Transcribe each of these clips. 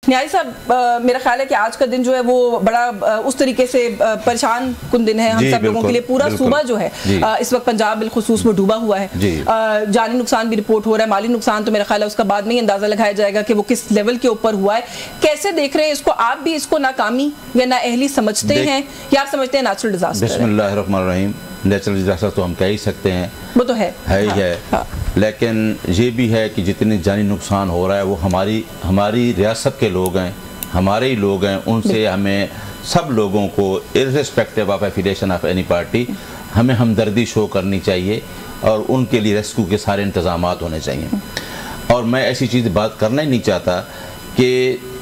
न्यारी साहब, मेरा ख्याल है कि आज का दिन जो है वो बड़ा उस तरीके से परेशान कुन दिन है हम सब लोगों के लिए। पूरा सूबा जो है इस वक्त पंजाब बिलखुसूस में डूबा हुआ है। जानी नुकसान भी रिपोर्ट हो रहा है, माली नुकसान तो मेरा ख्याल है उसका बाद में ही अंदाजा लगाया जाएगा कि वो किस लेवल के ऊपर हुआ है। कैसे देख रहे हैं इसको आप भी? इसको नाकामी या नाअहली समझते हैं या आप समझते हैं नेचुरल डिजास्टर? बिस्मिल्लाहिर्रहमानिर्रहीम, नेचुरल डिजास्टर तो हम कह ही सकते हैं, वो तो है ही है। लेकिन ये भी है कि जितने जानी नुकसान हो रहा है वो हमारी रियासत के लोग हैं, हमारे ही लोग हैं। उनसे हमें सब लोगों को irrespective of affiliation of any party हमें हमदर्दी शो करनी चाहिए और उनके लिए रेस्क्यू के सारे इंतजाम होने चाहिए। और मैं ऐसी चीज़ बात करना ही नहीं चाहता कि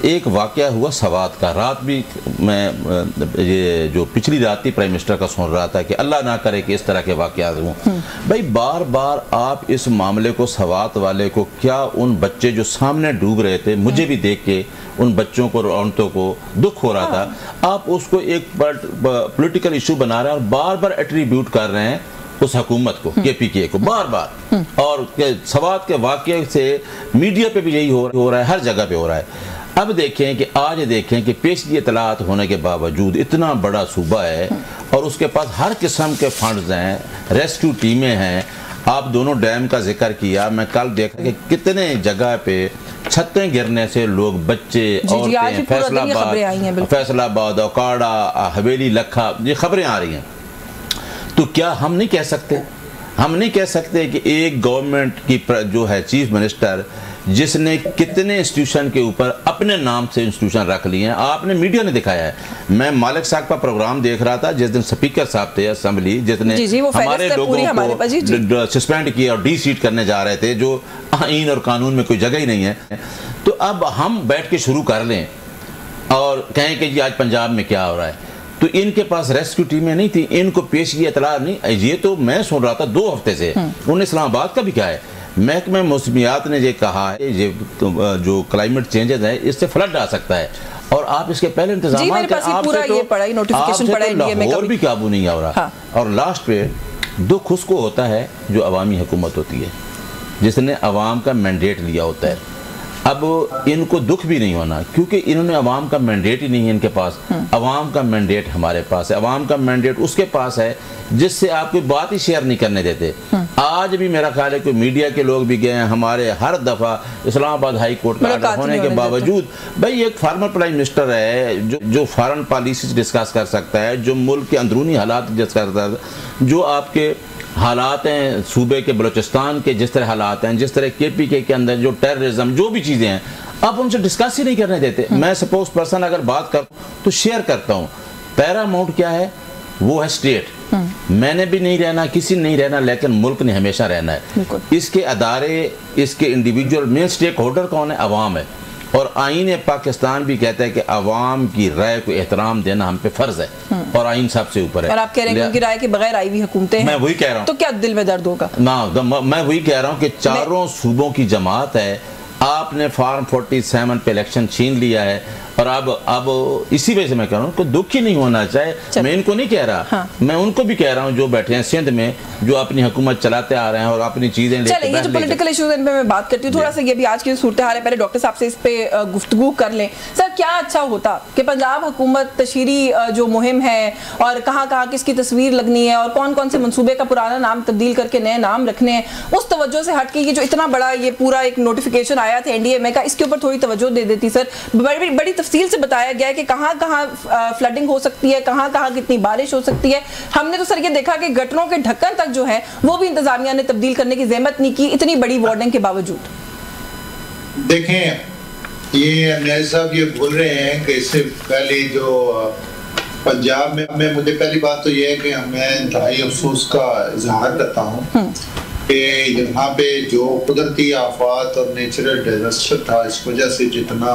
एक वाक़या हुआ सवात का। रात भी मैं ये जो पिछली रात थी प्राइम मिनिस्टर का सुन रहा था कि अल्लाह ना करे कि इस तरह के वाक़यात हों। भाई बार बार आप इस मामले को, सवात वाले को, क्या उन बच्चे जो सामने डूब रहे थे, मुझे भी देख के उन बच्चों को, औरतों को दुख हो रहा था, आप उसको एक पॉलिटिकल इशू बना रहे हैं और बार बार एट्रीब्यूट कर रहे हैं उस हुकूमत को, KPK को, बार बार। और सवात के वाक़े से मीडिया पे भी यही हो रहा है, हर जगह पे हो रहा है। अब देखें कि आज देखें कि पेशगी इतलात होने के बावजूद इतना बड़ा सूबा है और उसके पास हर किस्म के फंड्स हैं, रेस्क्यू टीमें हैं। आप दोनों डैम का जिक्र किया, मैं कल देखा कि कितने जगह पे छतें गिरने से लोग, बच्चे, औरतें, फैसलाबाद, औकाड़ा, हवेली, लखा, ये खबरें आ रही हैं। तो क्या हम नहीं कह सकते कि एक गवर्नमेंट की जो है चीफ मिनिस्टर, जिसने कितने इंस्टीट्यूशन के ऊपर अपने नाम से इंस्टीट्यूशन रख लिए हैं, आपने मीडिया ने दिखाया है। मैं मालिक साहब का प्रोग्राम देख रहा था जिस दिन स्पीकर साहब थे असेंबली, जिसने हमारे लोगों को सस्पेंड किया और डी-सीट करने जा रहे थे, जो आईन और कानून में कोई जगह ही नहीं है। तो अब हम बैठ के शुरू कर लें और कहें कि जी आज पंजाब में क्या हो रहा है। तो इनके पास रेस्क्यू टीमें नहीं थी, इनको पेशगी इतला नहीं। ये तो मैं सुन रहा था 2 हफ्ते से, उन्होंने इस्लामाबाद का भी कहा है, महकमे मौसमियात ने ये कहा है ये जो क्लाइमेट चेंजेस है इससे फ्लड आ सकता है और आप इसके पहले इंतजाम और भी काबू नहीं आ रहा। और लास्ट पे दुख उसको होता है जो अवामी हुकूमत होती है, जिसने अवाम का मैंडेट लिया होता है। अब इनको दुख भी नहीं होना क्योंकि इन्होंने अवाम का मैंडेट ही नहीं है इनके पास। अवाम का मैंडेट हमारे पास है, अवाम का मैंडेट उसके पास है जिससे आप कोई बात ही शेयर नहीं करने देते। आज भी मेरा ख्याल है कि मीडिया के लोग भी गए हैं, हमारे हर दफा इस्लामाबाद हाई कोर्ट का ऑर्डर होने के बावजूद, भाई एक फॉर्मर प्राइम मिनिस्टर है जो फॉरेन पॉलिसी डिस्कस कर सकता है, जो मुल्क के अंदरूनी हालात डिस्कस करता है, जो आपके हालात हैं सूबे के, बलूचिस्तान के जिस तरह हालात हैं, जिस तरह KPK के अंदर जो टेररिज्म, जो भी चीज़ें हैं, आप उनसे डिस्कस ही नहीं करने देते। मैं सपोज पर्सन अगर बात कर तो शेयर करता हूँ। पैरामाउंट क्या है? वो है स्टेट। मैंने भी नहीं रहना, किसी ने नहीं रहना, लेकिन मुल्क ने हमेशा रहना है। इसके अदारे, इसके इंडिविजुअल, मेन स्टेक होल्डर कौन है? अवाम है। और आईन पाकिस्तान भी कहता है कि अवाम की राय को एहतराम देना हम पे फर्ज है और आईन सबसे ऊपर है। और आप कह रहे हैं उनकी राय के बगैर आई हुई हुकूमतें हैं। मैं वही कह रहा हूँ, तो क्या दिल में दर्द होगा ना? मैं वही कह रहा हूँ कि चारों सूबों की जमात है, आपने फॉर्म 47 पे इलेक्शन छीन लिया है और अब इसी वजह से मैं कह रहा हूँ उनको दुख ही नहीं होना चाहिए। मैं इनको नहीं कह रहा, हाँ। मैं उनको भी कह रहा हूँ जो बैठे हैं सिंध में, जो अपनी हुकूमत चलाते आ रहे हैं और अपनी चीजें लेके। ये जो पॉलिटिकल इश्यूज इन पे मैं बात करती हूँ, थोड़ा सा ये भी आज की सूरत हाल है, पहले डॉक्टर साहब से इस पे गुफ्तगू कर लें। सर, क्या अच्छा होता कि पंजाब हुकूमत तशहीरी जो मुहिम है और कहाँ कहाँ किसकी तस्वीर लगनी है और कौन कौन से मनसूबे का पुराना नाम तब्दील करके नए नाम रखने हैं, उस तवज्जो से हट के ये जो इतना बड़ा ये पूरा एक नोटिफिकेशन आया था NDMA का, इसके ऊपर थोड़ी तवज्जो दे देती। सर, बड़ी तफसील से बताया गया है कि कहाँ कहाँ फ्लडिंग हो सकती है, कहाँ कहाँ कितनी बारिश हो सकती है। हमने तो सर ये देखा कि गटरों के ढक्कन तक जो है वो भी इंतजामिया ने तब्दील करने की जहमत नहीं की, इतनी बड़ी वार्निंग के बावजूद। देखें, ये न्याय साहब ये बोल रहे हैं कि इससे पहले जो पंजाब में मुझे पहली बात तो ये है कि मैं इंतहाई अफसोस का इजहार करता हूँ कि यहाँ पे जो कुदरती आफात और नेचुरल डिजास्टर था, इस वजह से जितना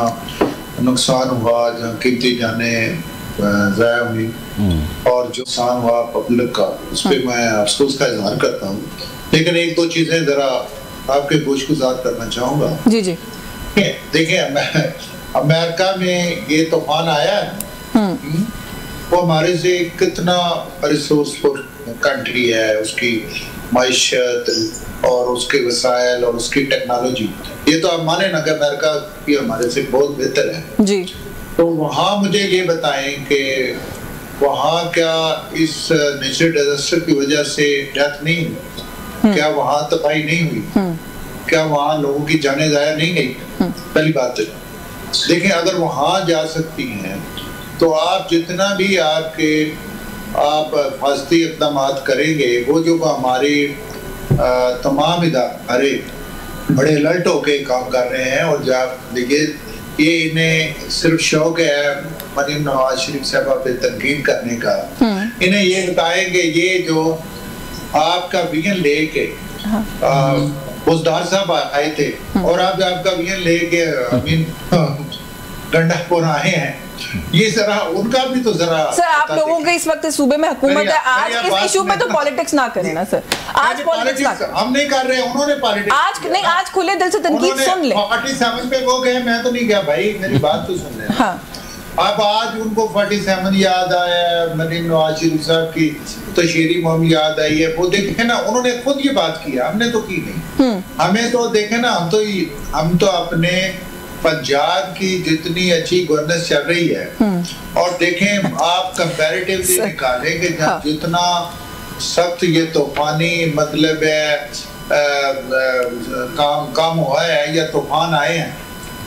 नुकसान हुआ, जहाँ कीमती जाने ज़ाया हुई और जो नुकसान हुआ पब्लिक का, उस पर मैं अफसोस का इजहार करता हूँ। लेकिन एक दो चीजें जरा आपके गोशगुजार करना चाहूँगा। जी जी। देखिए, अमेरिका में ये तूफान आया है, वो हमारे से कितना रिसोर्सफुल कंट्री है, उसकी माइशत और उसके वसाइल और उसकी टेक्नोलॉजी, ये तो आप माने ना कि अमेरिका की हमारे से बहुत बेहतर है जी। तो वहाँ मुझे ये बताएं कि वहाँ क्या इस नेचुरल डिजास्टर की वजह से डेथ नहीं हुई, क्या वहाँ तबाही नहीं हुई, क्या वहाँ लोगों की जाने जाया नहीं गई? पहली बात देखें, अगर वहाँ जा सकती हैं तो आप जितना भी आप हिफाजती इक़दाम करेंगे, वो जो हमारी तमाम इदारे बड़े अलर्ट होके काम कर रहे हैं। और जब देखिए ये इन्हें सिर्फ शौक है मरीम नवाज शरीफ साहबा पे तनकीद करने का, इन्हें ये बताएंगे ये जो आपका विजन लेके बुजदार साहब आए थे और आप आपका विजन लेके गंडापुर आए हैं, ये जरा उनका भी तो जरा सर आप लोगों के इस वक्त सूबे में हुकूमत है, आज इस इशू पे तो पॉलिटिक्स ना करें ना सर, आज पॉलिटिक्स हम नहीं कर रहे, उन्होंने पॉलिटिक्स आज नहीं, आज खुले दिल से तनकीद सुन ले। 47 पे वो गए, मैं तो नहीं गया भाई, मेरी बात तो सुन ले। हाँ। अब आज उनको 47 याद आया, मरीम नवाज शरीफ साहब की तशरीह मुहिम याद आई है, वो देखे ना, उन्होंने खुद ये बात किया, हमने तो की नहीं। हमें तो देखे ना, हम तो अपने पंजाब की जितनी अच्छी गवर्नेंस चल रही है और देखें आप कंपैरेटिवली निकालें कि जितना सख्त ये तूफानी मतलब है काम हुआ है या तूफान आए हैं,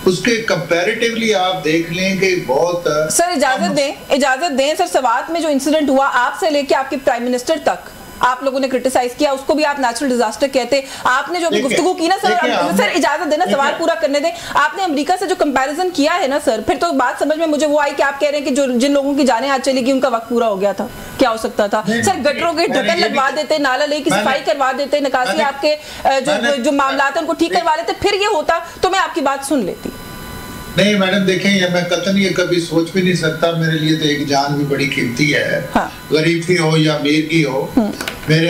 उसके कंपैरेटिवली आप देख लें कि बहुत। सर इजाजत दें सर, सवात में जो इंसिडेंट हुआ आपसे लेके आपके प्राइम मिनिस्टर तक आप लोगों ने क्रिटिसाइज किया, उसको भी आप नेचुरल डिजास्टर कहते। आपने जो गुफ्तगू की ना सर इजाजत देना, सवाल पूरा करने दें। आपने अमेरिका से जो कंपैरिजन किया है ना सर, फिर तो बात समझ में मुझे वो आई कि आप कह रहे हैं कि जो जिन लोगों की जानें आज चली गई उनका वक्त पूरा हो गया था, क्या हो सकता था? सर गटरों के ढक्कन लगवा देते, नाला लेक की सफाई करवा देते, निकासी आपके जो मामला है उनको ठीक करवा लेते, फिर ये होता तो मैं आपकी बात सुन लेती। नहीं मैडम देखें, ये मैं कतन ये कभी सोच भी नहीं सकता, मेरे लिए तो एक जान भी बड़ी कीमती है। हाँ। गरीब की हो या अमीर की हो, मेरे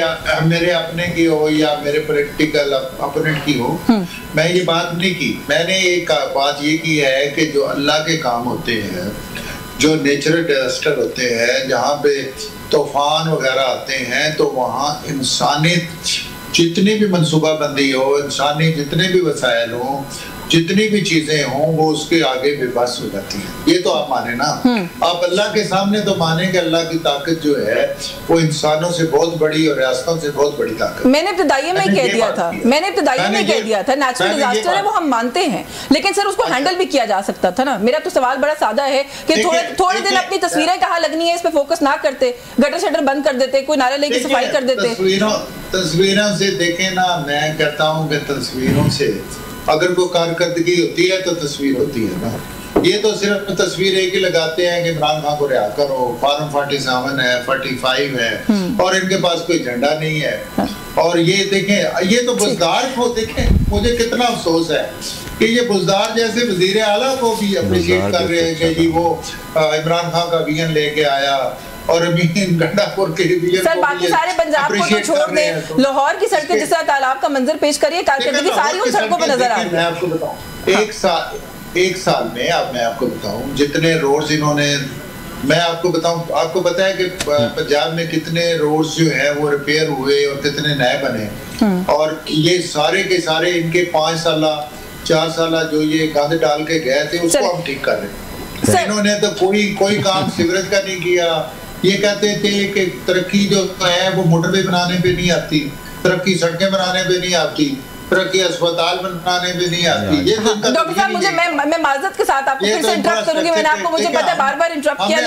अपने की हो या मेरे पॉलिटिकल अपोनेंट की हो, मैं ये बात नहीं की। मैंने एक बात ये की है कि जो अल्लाह के काम होते हैं, जो नेचुरल डिजास्टर होते हैं, जहाँ पे तूफान वगैरह आते हैं, तो वहाँ इंसानी जितनी भी मनसूबाबंदी हो, इंसानी जितने भी वसाइल हो, जितनी भी चीजें हों, वो उसके आगे बेबस हो जाती है। ये तो आप माने ना, आप अल्लाह के सामने तो माने कि अल्लाह की ताकत जो है वो इंसानों से बहुत बड़ी और रियासतों से बहुत बड़ी ताकत। मैंने इब्तिदाई में कह दिया था, नेचुरल डिजास्टर है वो हम मानते हैं, लेकिन सर उसको हैंडल भी किया जा सकता था ना। मेरा तो सवाल बड़ा सादा है कि थोड़े दिन अपनी तस्वीरें कहाँ लगनी है इस पे फोकस ना करते, गटर शटर बंद कर देते, कोई नाला लेके सफाई कर देते। तस्वीरों से देखे ना, मैं कहता हूँ कि तस्वीरों से अगर कोई कारकर्दगी होती है तो तस्वीर होती है ना। ये तो सिर्फ तस्वीर एक ही लगाते हैं कि इमरान खान को रिहा करो, फॉर्म 47 है, 45 है, और इनके पास कोई झंडा नहीं है। और ये देखें, ये तो बुजदार को देखें, मुझे कितना अफसोस है कि ये बुजदार जैसे वजीर आला को भी अप्रिशिएट कर रहे हैं कि जी वो इमरान खान का विजन लेके आया, और गंडापुर के सर बाकी सारे पंजाब को तो छोड़ दें, लाहौर की सड़कें जिस तरह तालाब का मंजर पेश करिए, कारकर्दगी सारी उन सड़कों पर नजर आ रही है। मैं आपको बताऊं, एक साल में मैं आपको बताऊं जितने रोड्स इन्होंने, मैं आपको बताऊं, आपको पता है कि पंजाब में कितने रोड्स जो है वो रिपेयर हुए और कितने नए बने, और ये सारे के सारे इनके 5 साल 4 साल जो ये गंद डाल के गए थे उसको हम ठीक कर रहे हैं। इन्होंने तो कोई काम सीवरेज का नहीं किया। ये कहते थे कि तरक्की जो है वो मोटरवे बनाने पे नहीं आती, तरक्की सड़कें बनाने पे नहीं आती, तरक्की अस्पताल बनाने पे नहीं आती। ये डॉक्टर साहब मुझे मैं माजरत के साथ आपको फिर से इंटरप्ट करूंगी, मैंने आपको मुझे पता है बार-बार इंटरप्ट किया,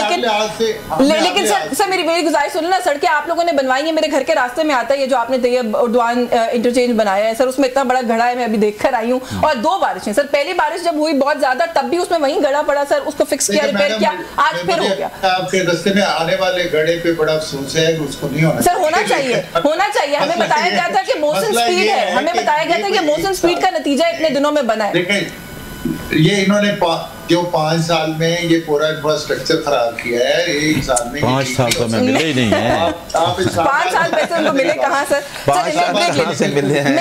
लेकिन सर मेरी गुजारिश सुनो ना, सड़कें आप लोगों ने बनवाई है, मेरे घर के रास्ते में आता है ये जो आपने तैयब उर्दवान इंटरचेंज बनाया है सर, उसमें इतना बड़ा घड़ा है, मैं अभी देख कर आई हूँ। और 2 बारिशें सर, पहली बारिश जब हुई बहुत ज्यादा तब भी उसमें वहीं घड़ा पड़ा सर, उसको फिक्स किया, रिपेयर किया, आज फिर हो गया। आपके रास्ते में आने वाले घड़े पे बड़ा अफसोस है, उसको नहीं होना सर, होना चाहिए। हमें बताया गया था कि मौसम स्पीड है, हमें बताया गया था कि मौसम स्पीड का नतीजा इतने दिनों में बना है। देखें ये इन्होंने जो 5 साल में ये पूरा इंफ्रास्ट्रक्चर खराब किया है, 1 साल में 5 साल तो मिले ही नहीं है। 5 साल पैसे उनको मिले कहाँ सर? 5 साल से मिले हैं।